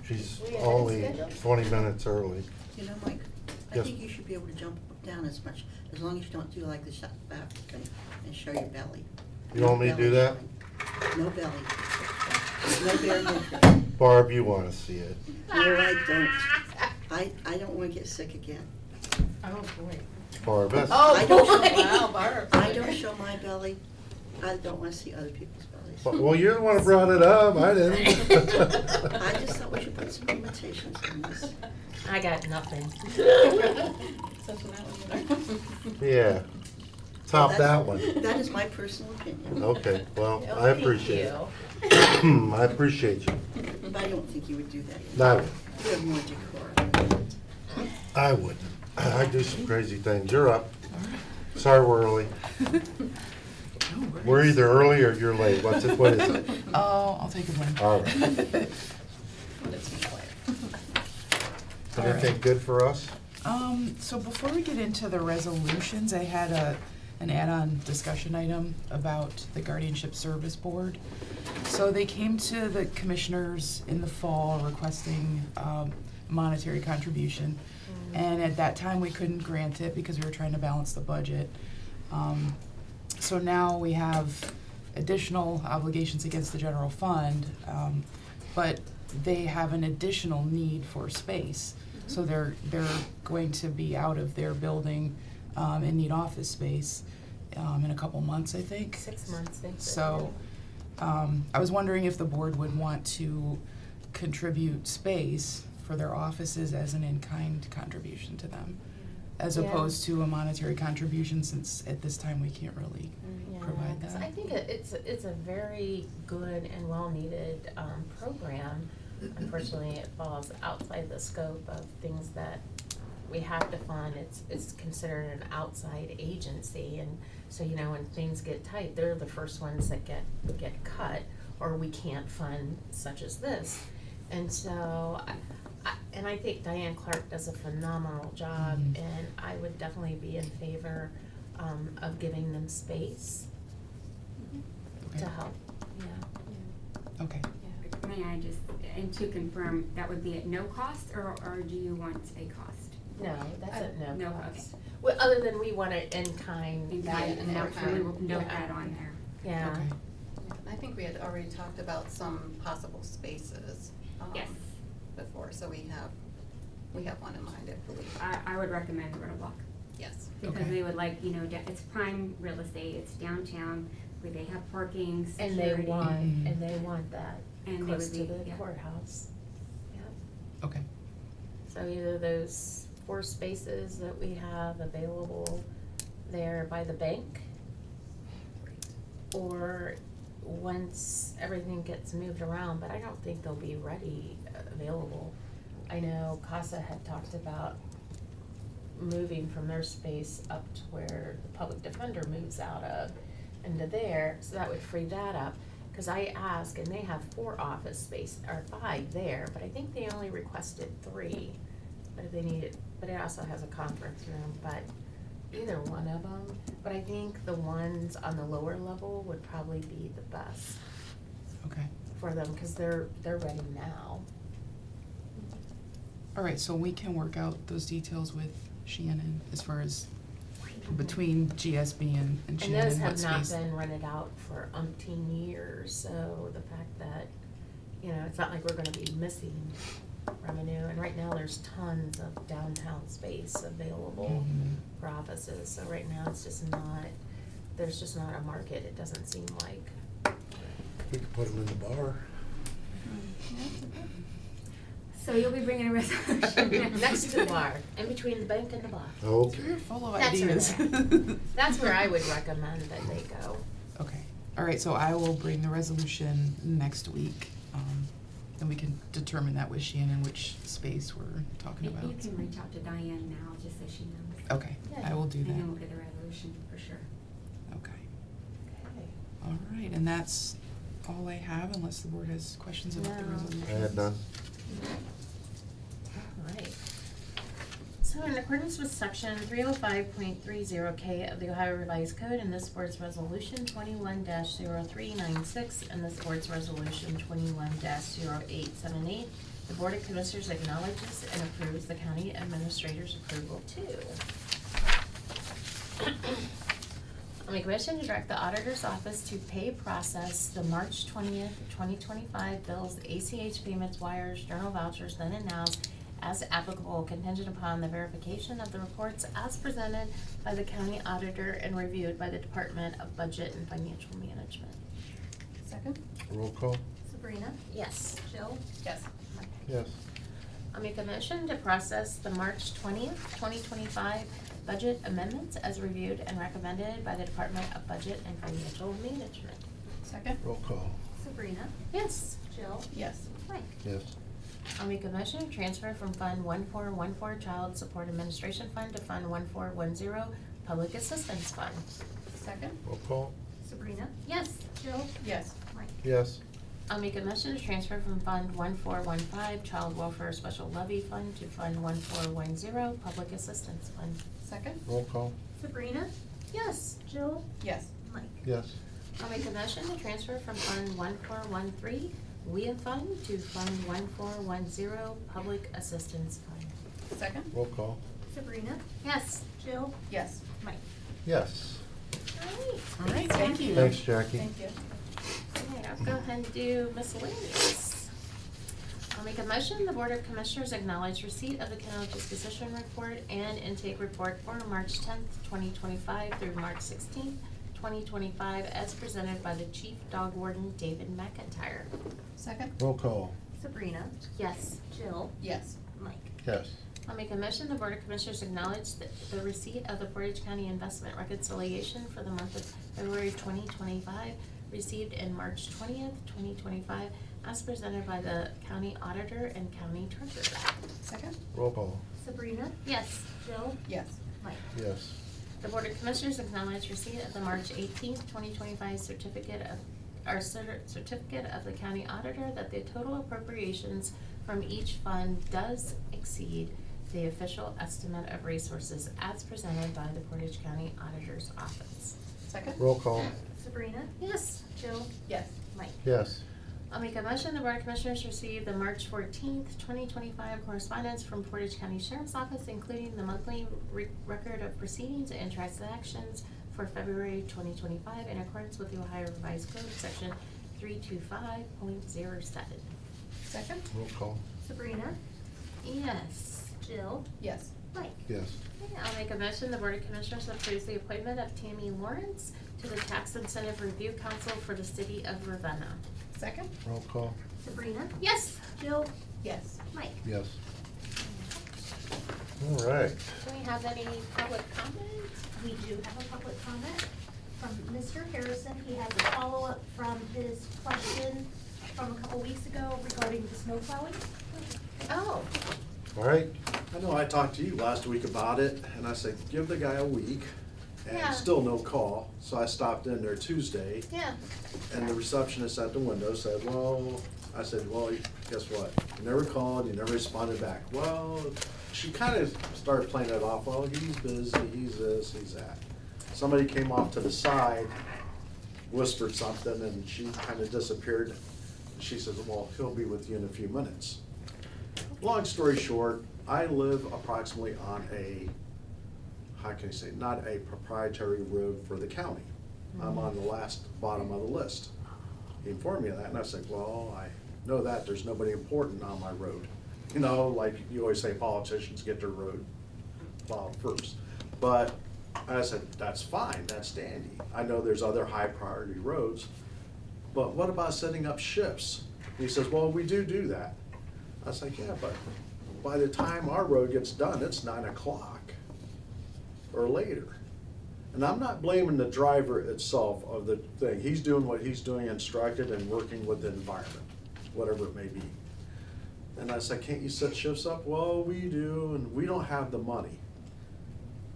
S6: She's
S2: We have
S6: only
S2: it scheduled?
S6: 20 minutes early.
S8: You know, Mike, I
S6: Yes.
S8: think you should be able to jump down as much, as long as you don't do like the shut back and show your belly.
S6: You want me to do that?
S8: No belly. No bare naked.
S6: Barb, you want to see it.
S8: No, I don't. I don't wanna get sick again.
S2: Oh, boy.
S6: Barb, that's,
S8: I don't show-
S4: Wow, Barb.
S8: I don't show my belly. I don't wanna see other people's bellies.
S6: well, you're the one who brought it up, I didn't.
S8: I just thought we should put some limitations on this.
S2: I got nothing.
S6: Yeah. Top that
S8: That's-
S6: one.
S8: That is my personal opinion,
S6: Okay, well,
S2: Oh,
S6: I
S2: thank
S6: appreciate it.
S2: you.
S6: I appreciate you.
S8: but I don't think you would do that.
S6: No,
S8: You have more decorum.
S6: I wouldn't. I do some crazy things. You're up. Sorry we're early. We're either early or you're late. What is it?
S9: Oh, I'll take a win.
S6: All right. Anything good for us?
S9: So before we get into the resolutions, I had a an add-on discussion item about the Guardianship Service Board. So they came to the commissioners in the fall requesting monetary contribution. And at that time, we couldn't grant it because we were trying to balance the budget. So now we have additional obligations against the general fund, but they have an additional need for space. So they're going to be out of their building and need office space in a couple months, I think.
S2: 6 months, they said.
S9: So I was wondering if the board would want to contribute space for their offices as an in-kind contribution to them, as
S2: Yeah.
S9: opposed to a monetary contribution, since at this time we can't really
S2: Yeah,
S9: provide
S2: 'cause
S9: that.
S2: I think it's a very good and well-needed program. Unfortunately, it falls outside the scope of things that we have to fund. It's considered an outside agency, and so, you know, when things get tight, they're the first ones that get cut, or we can't fund such as this. And so, I think Diane Clark does a phenomenal job, and I would definitely be in favor of giving them space
S9: Okay.
S2: to help, yeah.
S9: Okay.
S5: May I just, and to confirm, that would be at no cost, or do you want a cost?
S2: No, that's at no
S5: No,
S2: cost. Well, other than we want it in kind.
S5: In
S2: back,
S5: kind,
S4: and
S5: no,
S4: in
S5: so we
S4: kind.
S5: will note
S2: Yeah.
S5: that on there.
S2: Yeah.
S9: Okay.
S4: I think we had already talked about some possible spaces.
S5: Yes.
S4: Before, so we have one in mind, I believe.
S5: I would recommend Riddleblock,
S4: Yes.
S5: because
S9: Okay.
S5: they would like, you know, it's prime real estate, it's downtown, where they have parking,
S2: And
S5: security.
S2: they want that
S5: And they
S2: close
S5: would
S2: to
S5: be-
S2: the
S5: yeah.
S2: courthouse. Yeah.
S9: Okay.
S2: So either those 4 spaces that we have available there by the bank, or once everything gets moved around, but I don't think they'll be ready, available. I know CASA had talked about moving from their space up to where the public defender moves out of into there, so that would free that up. Cause I asked, and they have 4 office space, or 5 there, but I think they only requested 3. But if they need it, but it also has a conference room, but either one of them. But I think the ones on the lower level would probably be the best
S9: Okay.
S2: for them, cause they're ready now.
S9: All right, so we can work out those details with Shannon as far as between GSB and
S2: And
S9: Shannon,
S2: those
S9: what
S2: have not
S9: space.
S2: been rented out for umpteen years, so the fact that, you know, it's not like we're gonna be missing revenue. And right now, there's tons of downtown space available
S9: Mhm.
S2: for offices, so right now, it's just not, there's just not a market, it doesn't seem like.
S6: We could put them in the bar.
S5: So you'll be bringing a resolution.
S2: Next to the bar, in between the bank and the bar.
S6: Okay.
S9: You're full of
S2: That's
S9: ideas.
S2: That's where I would recommend that they go.
S9: Okay, all right, so I will bring the resolution next week, and we can determine that with Shannon, which space we're talking
S5: You
S9: about.
S5: can reach out to Diane now, just so she knows.
S9: Okay, I will do
S5: And
S9: that.
S5: then we'll get the resolution for sure.
S9: Okay,
S2: Okay.
S9: all right, and that's all I have, unless the board has questions about the
S2: No.
S9: resolution.
S6: I had none.
S2: Alright. So in accordance with section 305.30K of the Ohio Revised Code and this board's resolution 21-0396 and this board's resolution 21-0878, the Board of Commissioners acknowledges and approves the county administrator's approval too. I'll make a motion to direct the auditor's office to pay process the March 20th, 2025 bills, ACH payments, wires, journal vouchers, then and nows, as applicable, contingent upon the verification of the reports as presented by the county auditor and reviewed by the Department of Budget and Financial Management.
S4: Second?
S6: Roll call?
S2: Sabrina? Yes. Jill?
S4: Yes.
S6: Yes.
S2: I'll make a motion to process the March 20th, 2025 budget amendments as reviewed and recommended by the Department of Budget and Financial Management.
S4: Second?
S6: Roll call?
S2: Sabrina? Yes. Jill?
S4: Yes.
S2: Mike?
S6: Yes.
S2: I'll make a motion to transfer from Fund 1414 Child Support Administration Fund to Fund 1410 Public Assistance Fund.
S4: Second?
S6: Roll call?
S2: Sabrina? Yes. Jill?
S4: Yes.
S2: Mike?
S6: Yes.
S2: I'll make a motion to transfer from Fund 1415 Child Welfare Special Levy Fund to Fund 1410 Public Assistance Fund.
S4: Second?
S6: Roll call?
S2: Sabrina? Yes. Jill?
S4: Yes.
S2: Mike?
S6: Yes.
S2: I'll make a motion to transfer from Fund 1413, WIA Fund, to Fund 1410, Public Assistance Fund.
S4: Second?
S6: Roll call.
S2: Sabrina? Yes. Jill?
S4: Yes.
S2: Mike?
S6: Yes.
S9: All right, thank you.
S6: Thanks, Jackie.
S4: Thank you.
S2: Alright, I'll go ahead and do miscellaneous. I'll make a motion, the Board of Commissioners acknowledge receipt of the kennel disposition report and intake report for March 10th, 2025 through March 16th, 2025, as presented by the Chief Dog Warden, David McIntyre.
S4: Second?
S6: Roll call.
S2: Sabrina? Yes. Jill?
S4: Yes.
S2: Mike?
S6: Yes.
S2: I'll make a motion, the Board of Commissioners acknowledge the receipt of the Portage County Investment Reconciliation for the month of February 2025, received in March 20th, 2025, as presented by the County Auditor and County Treasurer.
S4: Second?
S6: Roll call.
S2: Sabrina? Yes. Jill?
S4: Yes.
S2: Mike?
S6: Yes.
S2: The Board of Commissioners acknowledge receipt of the March 18th, 2025 certificate of the County Auditor that the total appropriations from each fund does exceed the official estimate of resources as presented by the Portage County Auditor's Office.
S4: Second?
S6: Roll call.
S2: Sabrina? Yes. Jill?
S4: Yes.
S2: Mike?
S6: Yes.
S2: I'll make a motion, the Board of Commissioners receive the March 14th, 2025 correspondence from Portage County Sheriff's Office, including the monthly record of proceedings and transactions for February 2025 in accordance with the Ohio Revised Code, Section 325.07.
S4: Second?
S6: Roll call.
S2: Sabrina? Yes. Jill?
S4: Yes.
S2: Mike?
S6: Yes.
S2: Okay, I'll make a motion, the Board of Commissioners approves the appointment of Tammy Lawrence to the Tax Incentive Review Council for the City of Ravenna.
S4: Second?
S6: Roll call.
S2: Sabrina? Yes. Jill?
S4: Yes.
S2: Mike?
S6: Yes. All right.
S2: Do we have any public comment?
S10: We do have a public comment from Mr. Harrison. He has a follow-up from his question from a couple weeks ago regarding the snow plowing.
S2: Oh,
S6: All right.
S11: I know I talked to you last week about it, and I said, give the guy a week,
S2: Yeah.
S11: and still no call. So I stopped in there Tuesday,
S2: yeah.
S11: and the receptionist at the window said, well, I said, well, guess what? You never called, you never responded back. Well, she kind of started playing it off, well, he's busy, he's this, he's that. Somebody came off to the side, whispered something, and she kind of disappeared. She says, well, he'll be with you in a few minutes. Long story short, I live approximately on a, how can I say, not a proprietary road for the county. I'm on the last bottom of the list. He informed me of that, and I said, well, I know that, there's nobody important on my road. You know, like you always say, politicians get their road plowed first. But I said, that's fine, that's dandy. I know there's other high priority roads, but what about setting up shifts? He says, well, we do that. I was like, yeah, but by the time our road gets done, it's 9 o'clock or later. And I'm not blaming the driver itself of the thing. He's doing what he's doing, instructed and working with the environment, whatever it may be. And I said, can't you set shifts up? Well, we do, and we don't have the money.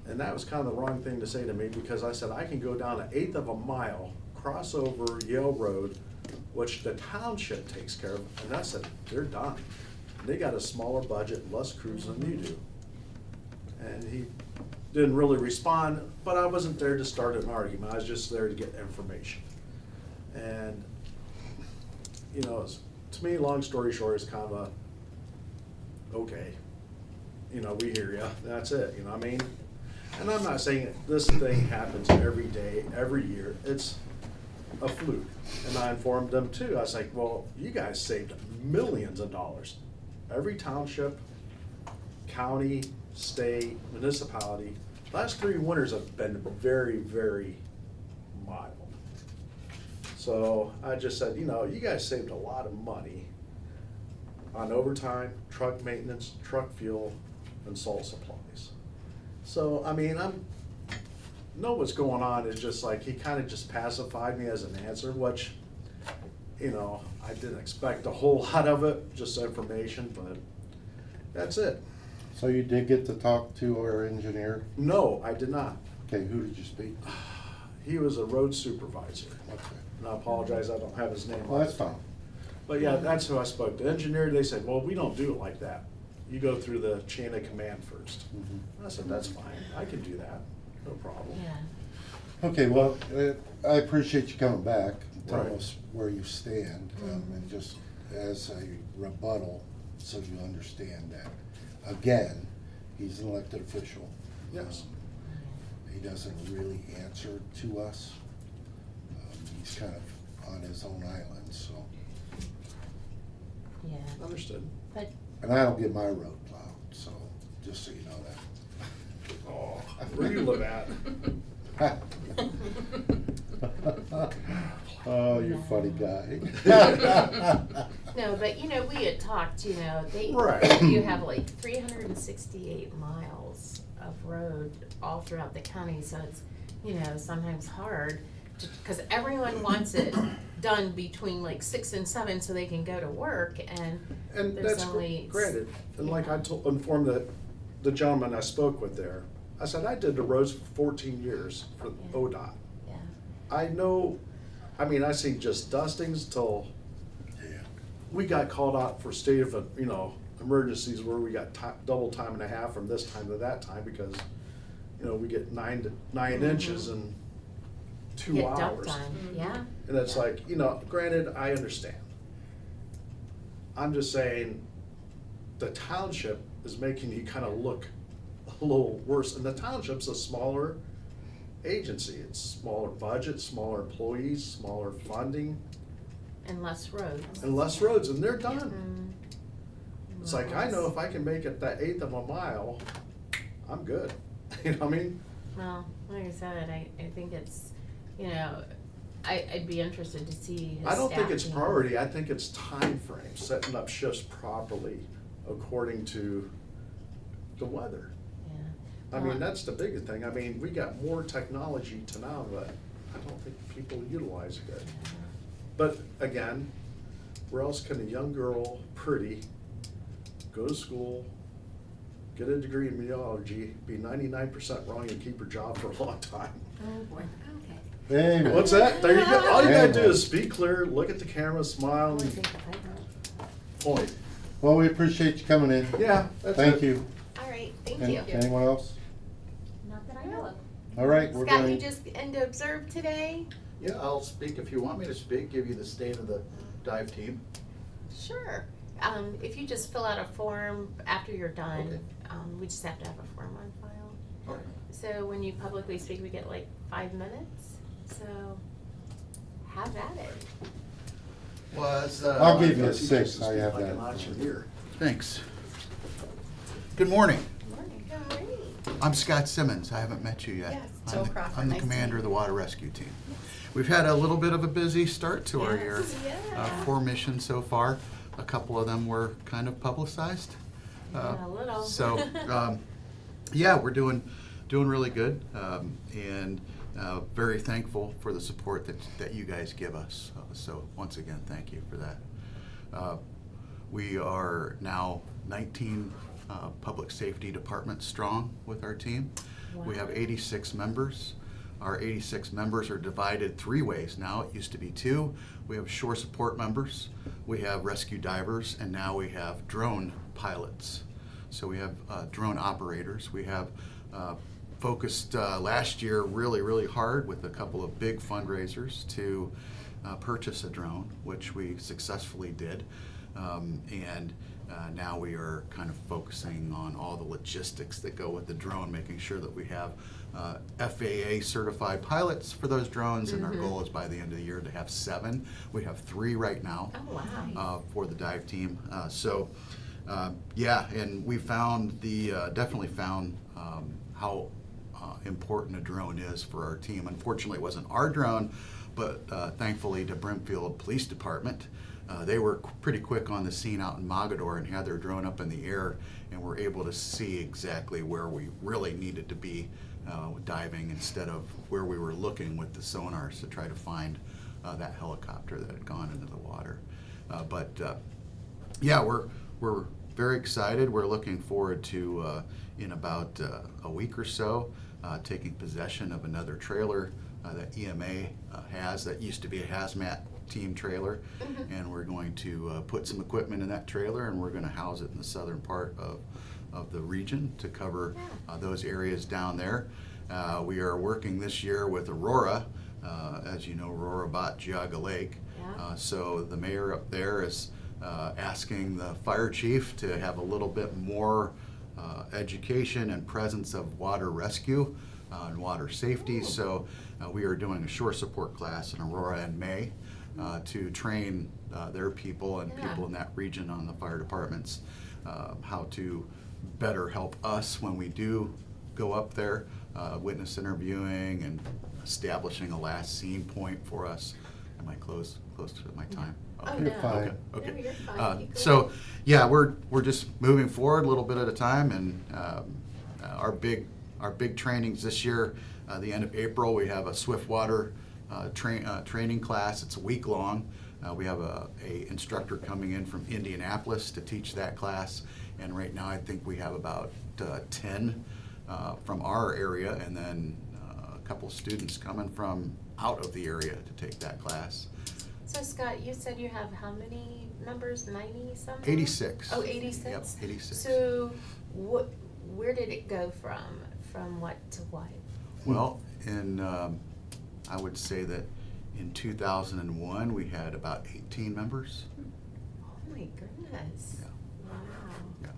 S11: And that was kind of the wrong thing to say to me, because I said, I can go down 1/8 of a mile, cross over Yale Road, which the township takes care of, and I said, they're done. They got a smaller budget, less crews than you do. And he didn't really respond, but I wasn't there to start an argument, I was just there to get information. And, you know, to me, long story short, it's kind of a, okay, you know, we hear ya, that's it, you know what I mean? And I'm not saying this thing happens every day, every year, it's a fluke. And I informed them too, I was like, well, you guys saved millions of dollars. Every township, county, state, municipality, last 3 winters have been very, very mild. So I just said, you know, you guys saved a lot of money on overtime, truck maintenance, truck fuel, and salt supplies. So, I mean, know what's going on. It's just like, he kind of just pacified me as an answer, which, you know, I didn't expect a whole lot of it, just information, but that's it.
S1: So you did get to talk to our engineer?
S11: No, I did not.
S1: Okay, who did you speak to?
S11: He was a road supervisor.
S1: Okay.
S11: And I apologize, I don't have his name.
S1: Well, that's fine.
S11: But yeah, that's who I spoke to. Engineer, they said, well, we don't do it like that. You go through the chain of command first.
S1: Mhm.
S11: I said, that's fine, I can do that, no problem.
S2: yeah.
S1: Okay, well, I appreciate you coming back and telling
S11: Right.
S1: us where you stand, and just as a rebuttal, so you understand that, again, he's an elected official.
S11: Yes.
S1: He doesn't really answer to us. He's kind of on his own island, so,
S2: Yeah,
S11: Understood.
S2: but
S1: and I don't get my road plowed, so, just so you know that.
S11: Oh, where do you live at?
S1: Oh, you're a funny guy.
S2: no, but you know, we had talked, you know,
S11: Right.
S2: you have like 368 miles of road all throughout the county, so it's, you know, sometimes hard to, cause everyone wants it done between like 6 and 7 so they can go to work, and
S11: And
S2: there's
S11: that's
S2: only.
S11: granted, and like I informed the gentleman I spoke with there, I said, I did the roads for 14 years for
S2: Yeah.
S11: ODOT.
S2: Yeah,
S11: I know, I mean, I see just dustings till
S1: Yeah.
S11: we got called out for state of, you know, emergencies where we got double time and a half from this time to that time because, you know, we get 9 inches in 2
S2: get dump
S11: hours.
S2: time, yeah.
S11: And it's like, you know, granted, I understand. I'm just saying, the township is making you kind of look a little worse, and the township's a smaller agency. It's smaller budget, smaller employees, smaller funding,
S2: And less roads.
S11: and less roads, and they're done.
S2: Mm.
S11: It's like, I know if I can make it that 1/8 of a mile, I'm good. You know what I mean?
S2: Well, like I said, I think it's, you know, I'd be interested to see his
S11: I don't think it's
S2: staffing.
S11: priority, I think it's time frame, setting up shifts properly according to the weather.
S2: Yeah.
S11: I mean,
S2: Well,
S11: that's the biggest thing. I mean, we got more technology to now, but I don't think people utilize it good. But again, where else can a young girl, pretty, go to school, get a degree in meteorology, be 99% wrong and keep her job for a long time?
S5: Oh, boy, okay.
S1: Anyway.
S11: What's that? There you go. All you gotta do
S1: Anyway.
S11: is speak clear, look at the camera, smile,
S2: I
S11: and
S2: think if I-
S11: point.
S1: Well, we appreciate you coming in.
S11: Yeah, that's it.
S1: Thank you.
S2: All right, thank
S1: Any-
S2: you.
S1: Anyone else?
S10: Not that I know of.
S1: All right, we're
S2: Scott, you
S1: going,
S2: just in to observe today?
S12: Yeah, I'll speak if you want me to speak, give you the state of the dive team.
S2: Sure. If you just fill out a form after you're done,
S12: Okay.
S2: we just have to have a form on file.
S12: Okay.
S2: So when you publicly speak, we get like 5 minutes, so have at it.
S12: Was,
S1: I'll give you a
S12: teachers
S1: 6,
S12: to
S1: I
S12: speak
S1: have
S12: like
S1: that.
S12: an auctioneer. Thanks. Good morning.
S2: Morning. Good morning.
S12: I'm Scott Simmons. I haven't met you yet.
S2: Yes,
S12: I'm
S2: Joe
S12: the-
S2: Crawford.
S12: I'm the
S2: Nice to
S12: commander
S2: meet
S12: of the
S2: you.
S12: water rescue team. We've had a little bit of a busy start to our year.
S2: Yes, yeah.
S12: 4 missions so far. A couple of them were kind of publicized.
S2: Yeah, a little.
S12: So, yeah, we're doing really good, and very thankful for the support that you guys give us. So once again, thank you for that. We are now 19 public safety departments strong with our team. We have 86 members. Our 86 members are divided 3 ways now. It used to be 2. We have shore support members, we have rescue divers, and now we have drone pilots. So we have drone operators. We have focused last year really hard with a couple of big fundraisers to purchase a drone, which we successfully did. And now we are kind of focusing on all the logistics that go with the drone, making sure that we have FAA certified pilots for those drones, and our goal is by the end of the year to have 7. We have 3 right now.
S2: Oh, wow.
S12: For the dive team. Yeah, and we found definitely found how important a drone is for our team. Unfortunately, it wasn't our drone, but thankfully to Brimfield Police Department, they were pretty quick on the scene out in Mogador and had their drone up in the air, and were able to see exactly where we really needed to be diving instead of where we were looking with the sonars to try to find that helicopter that had gone into the water. Yeah, we're very excited. We're looking forward to, in about a week or so, taking possession of another trailer that EMA has that used to be a hazmat team trailer. And we're going to put some equipment in that trailer, and we're going to house it in the southern part of the region to cover those areas down there. We are working this year with Aurora. As you know, Aurora bought Geauga Lake.
S2: Yeah.
S12: So the mayor up there is asking the fire chief to have a little bit more education and presence of water rescue and water safety. So we are doing a shore support class in Aurora in May to train their people and
S2: Yeah.
S12: people in that region on the fire departments how to better help us when we do go up there, witness interviewing and establishing a last scene point for us. Am I close to my time?
S2: Oh,
S12: Okay.
S2: no.
S1: You're fine.
S12: Okay.
S2: No, you're fine. Keep
S12: So,
S2: going.
S12: yeah, we're just moving forward a little bit at a time, and our big trainings this year, the end of April, we have a Swiftwater training class. It's a week long. We have a instructor coming in from Indianapolis to teach that class, and right now I think we have about 10 from our area, and then a couple of students coming from out of the area to take that class.
S2: So Scott, you said you have how many members, 90 something?
S12: 86.
S2: Oh, 86?
S12: Yep, 86.
S2: So where did it go from what to what?
S12: Well, I would say that in 2001, we had about 18 members.
S2: Oh my goodness.
S12: Yeah.
S2: Wow.
S12: Yeah.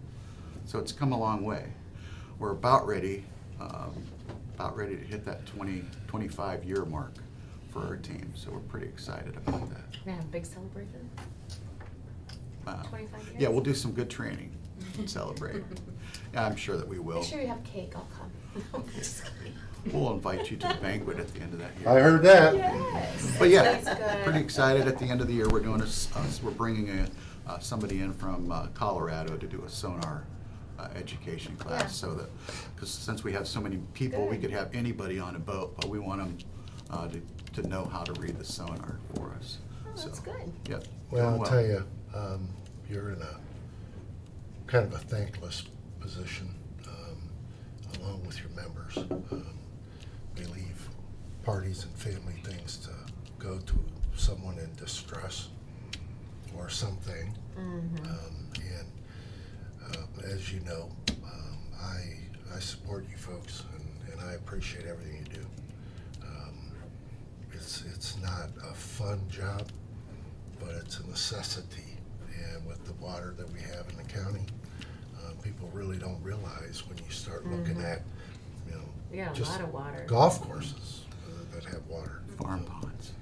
S12: So it's come a long way. We're about ready to hit that 25-year mark for our team, so we're pretty excited about that.
S2: We're gonna have a big celebration? 25 years?
S12: Yeah, we'll do some good training and celebrate. Yeah, I'm sure that we will.
S2: Make sure you have cake, I'll come. No, I'm just kidding.
S12: We'll invite you to the banquet at the end of that year.
S1: I heard that.
S2: Yes.
S12: But yeah,
S2: That's good.
S12: pretty excited. At the end of the year, we're doing we're bringing somebody in from Colorado to do a sonar education class.
S2: Yeah.
S12: So that, because since we have so many people, we
S2: Good.
S12: could have anybody on a boat, but we want them to know how to read the sonar for us.
S2: Oh, that's
S12: So,
S2: good.
S12: Yep.
S6: Well,
S12: doing
S6: I'll tell you, you're in a kind of a thankless position, along with your members. We leave parties and family things to go to someone in distress or something. And as you know, I support you folks, and I appreciate everything you do. It's not a fun job, but it's a necessity. And with the water that we have in the county, people really don't realize when you start looking at, you know,
S2: We got a
S6: just
S2: lot of water.
S6: golf courses that have water.
S12: Farm ponds.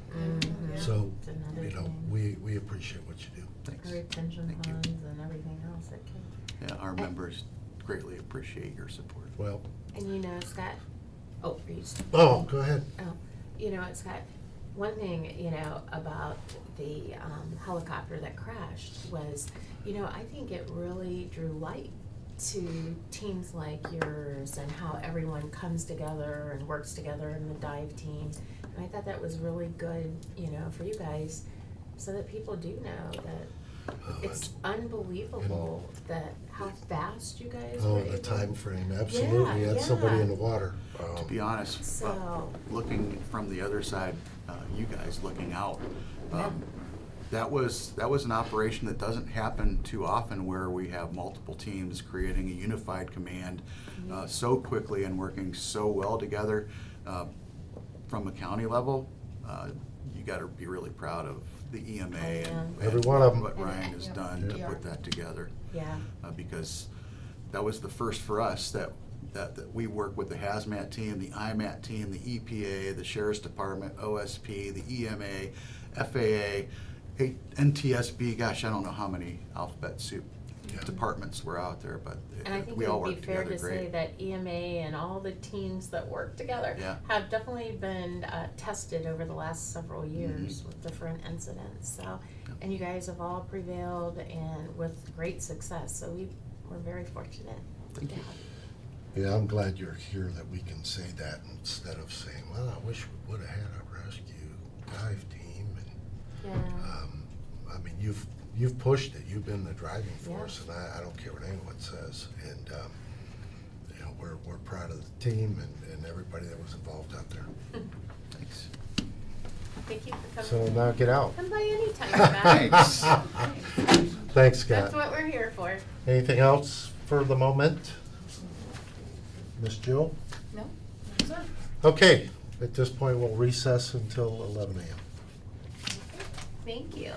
S6: So,
S2: It's another
S6: you know,
S2: thing.
S6: we appreciate what you do.
S12: Thanks.
S2: Retention
S12: Thank you.
S2: ponds and everything else that can.
S12: Yeah, our members greatly appreciate your support.
S6: Well,
S2: And you know, Scott, oh, are you still-
S6: oh, go ahead.
S2: Oh, you know what, Scott, one thing, you know, about the helicopter that crashed was, you know, I think it really drew light to teams like yours and how everyone comes together and works together in the dive team. And I thought that was really good, you know, for you guys, so that people do know that it's unbelievable that how fast you guys were
S6: Oh,
S2: able.
S6: the time frame, absolutely.
S2: Yeah,
S6: Had somebody
S2: yeah.
S6: in the water.
S12: To be honest,
S2: So-
S12: looking from the other side, you guys looking out,
S2: Yeah.
S12: that was an operation that doesn't happen too often, where we have multiple teams creating a unified command so quickly and working so well together. From a county level, you got to be really proud of the EMA and
S6: Every one of 'em.
S12: what Ryan has done to
S2: Yeah.
S12: put that together.
S2: Yeah.
S12: Because that was the first for us that we work with the hazmat team, the IMAT team, the EPA, the Sheriff's Department, OSP, the EMA, FAA, NTSB. Gosh, I don't know how many alphabet soup departments were out there, but
S2: And I think
S12: we
S2: it
S12: all
S2: would be
S12: worked
S2: fair
S12: together
S2: to say
S12: great.
S2: that EMA and all the teams that work together
S12: Yeah.
S2: have definitely been tested over the last several years
S12: Mm-hmm.
S2: with different incidents. So, and you guys have all prevailed and with great success. So we're very fortunate.
S12: Thank
S2: to
S12: you.
S2: have
S6: Yeah, I'm glad you're here that we can say that instead of saying, well, I wish we would have had a rescue dive team. And,
S2: Yeah.
S6: I mean, you've pushed it. You've been the driving
S2: Yeah.
S6: force, and I don't care what anyone says. And, you know, we're proud of the team and everybody that was involved out there.
S12: Thanks.
S2: Thank you for
S6: So
S2: coming.
S6: now get out.
S2: Come by anytime, Scott.
S12: Thanks.
S6: Thanks, Scott.
S2: That's what we're here for.
S6: Anything else for the moment? Miss Jill?
S4: No?
S6: Okay, at this point, we'll recess until 11 a.m.
S2: Thank you.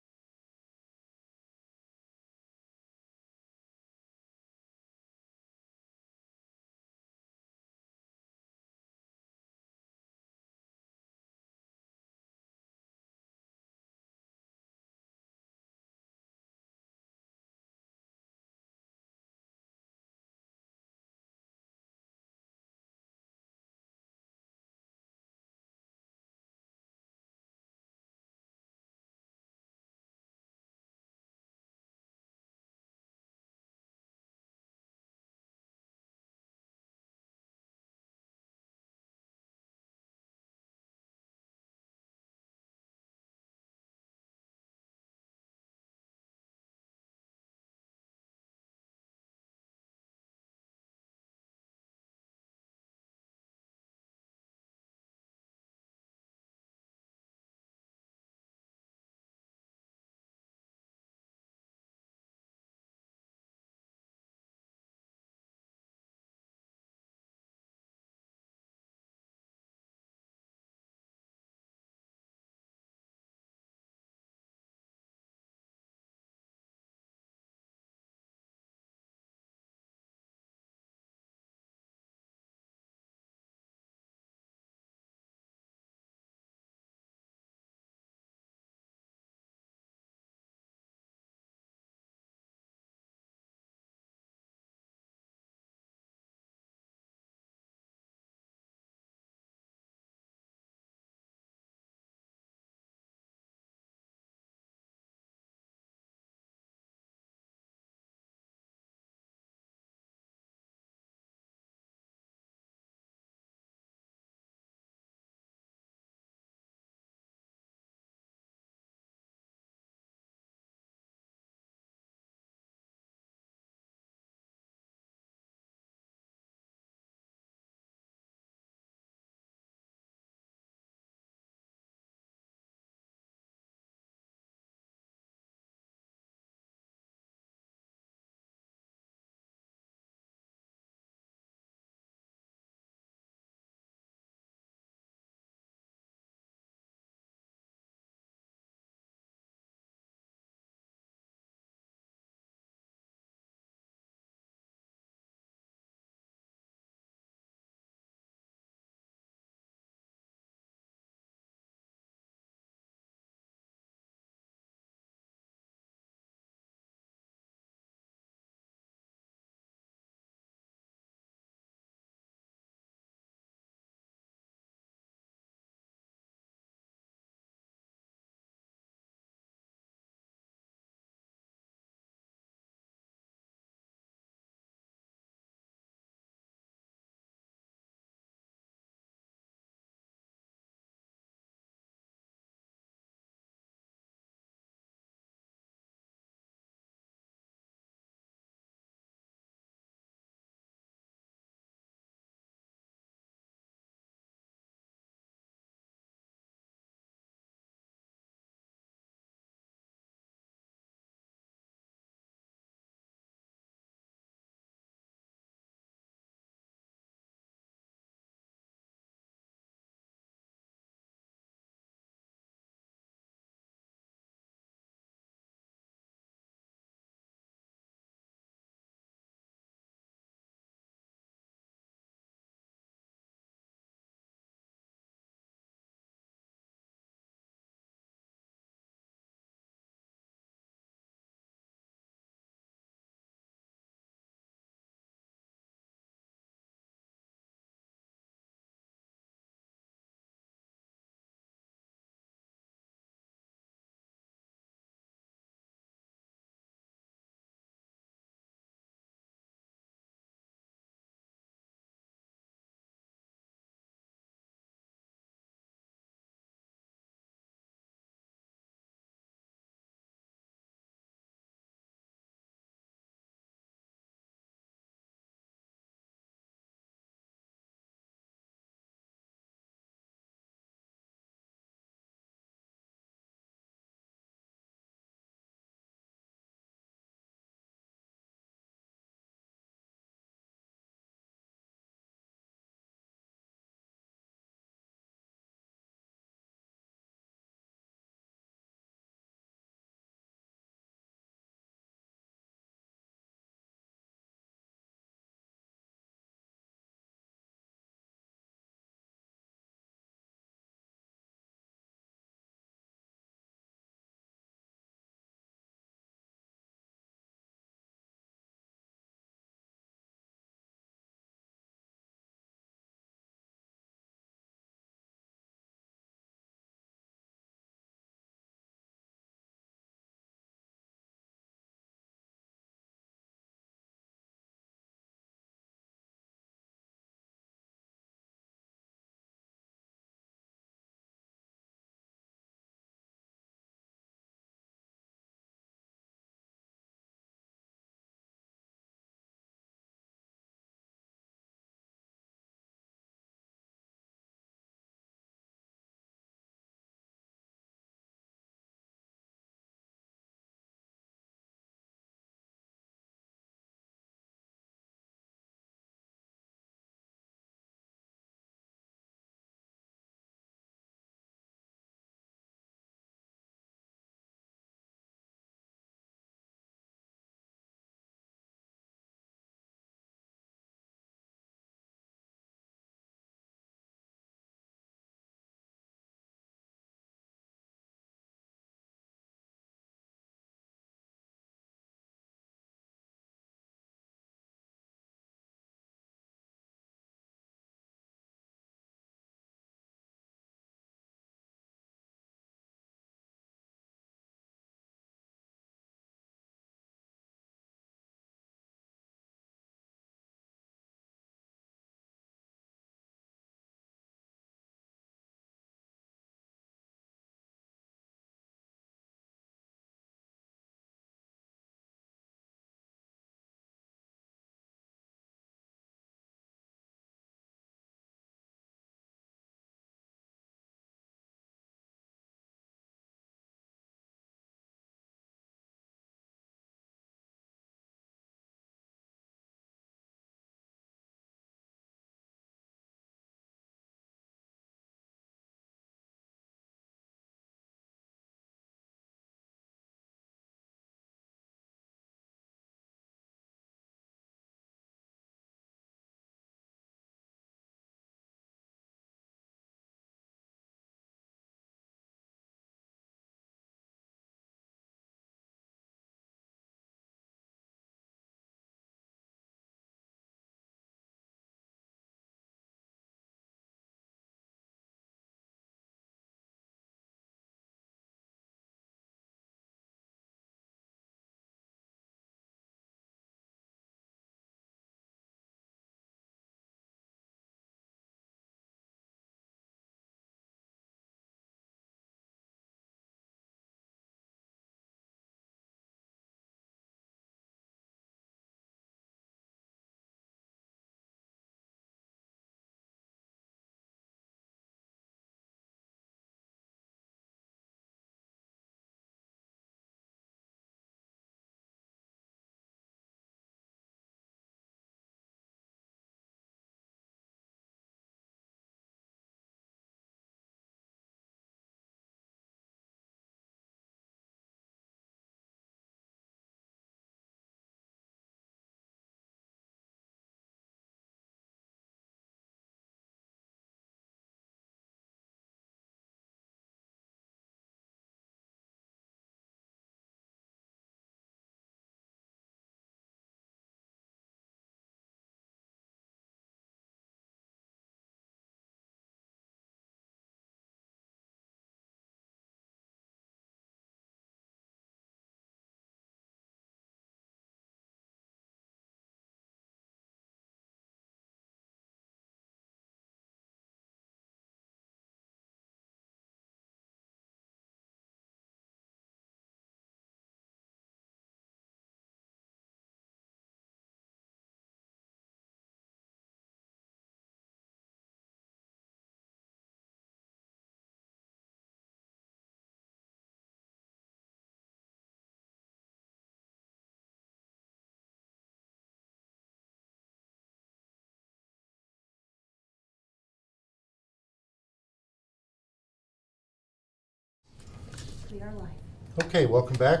S10: We are live.
S1: Okay, welcome back.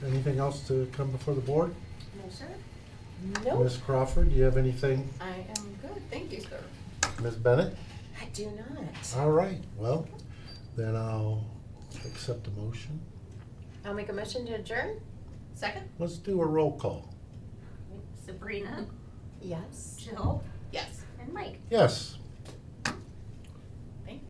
S1: Anything else to come before the board?
S10: No, sir?
S2: Nope,
S1: Ms. Crawford, do you have anything?
S2: I am good, thank you, sir.
S1: Ms. Bennett?
S2: I do not.
S1: All right, well, then I'll accept the motion.
S2: I'll make a motion to adjourn? Second?
S1: Let's do a roll call.
S10: Sabrina,
S2: Yes.
S10: Jill,
S2: Yes.
S10: and Mike.
S1: Yes.